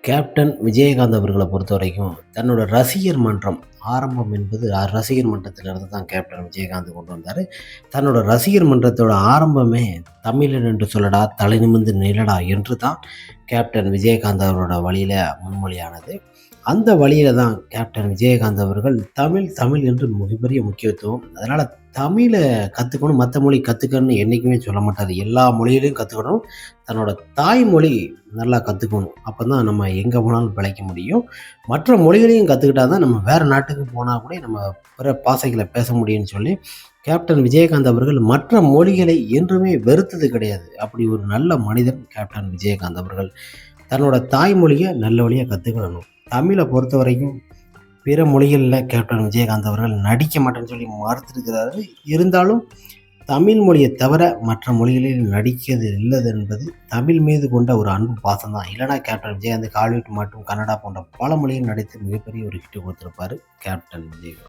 Captain Vijayakanth அவர்கள பொறுத்தவரைக்கும், தன்னோட ரசிகர் மன்றம் ஆரம்பம் என்பது ரசிகர் மன்றத்திலிருந்து தான் கேப்டன் விஜயகாந்த் கொண்டு வந்தாரு. தன்னோட ரசிகர் மன்றத்தோட ஆரம்பமே "தமிழன் என்று சொல்லடா, தலை நிமிர்ந்து நில்லடா" என்று தான் கேப்டன் விஜயகாந்த் அவரோட வழியில முன்மொழியானது. அந்த வழியில தான் கேப்டன் விஜயகாந்த் அவர்கள் தமிழ் தமிழ் என்று மிகப்பெரிய முக்கியத்துவம். அதனால தமிழ கத்துக்கணும், மத்த மொழி கத்துக்கணும்னு என்னைக்குமே சொல்ல மாட்டாரு. எல்லா மொழியிலயும் கத்துக்கணும். தன்னோட தாய்மொழி நல்லா கத்துக்கணும். அப்பதான் நம்ம எங்க போனாலும் பிழைக்க முடியும். மற்ற மொழிகளையும் கத்துக்கிட்டா தான் நம்ம வேற நாட்டுக்கு போனா கூட நம்ம பிற பாஷைகள பேச முடியும்னு சொல்லி, கேப்டன் விஜயகாந்த் அவர்கள் மற்ற மொழிகளை என்றுமே வெறுத்தது கிடையாது. அப்படி ஒரு நல்ல மனிதன் கேப்டன் விஜயகாந்த் அவர்கள். தன்னோட தாய்மொழிய நல்ல வழியா கத்துக்கிடணும். தமிழ பொறுத்தவரைக்கும் பிற மொழிகளில் கேப்டன் விஜயகாந்த் அவர்கள் நடிக்க மாட்டேன்னு சொல்லி மறுத்திருக்கிறாரு. இருந்தாலும் தமிழ் மொழியை தவிர மற்ற மொழிகளில் நடிக்கிறது இல்லது என்பது தமிழ் மீது கொண்ட ஒரு அன்பு பாசம் தான். இல்லைனா கேப்டன் விஜயகாந்த் ஹாலிவுட் மற்றும் கன்னடா போன்ற பல மொழியில் நடித்து மிகப்பெரிய ஒரு ஹிட் கொடுத்திருப்பாரு கேப்டன் விஜயகாந்த்.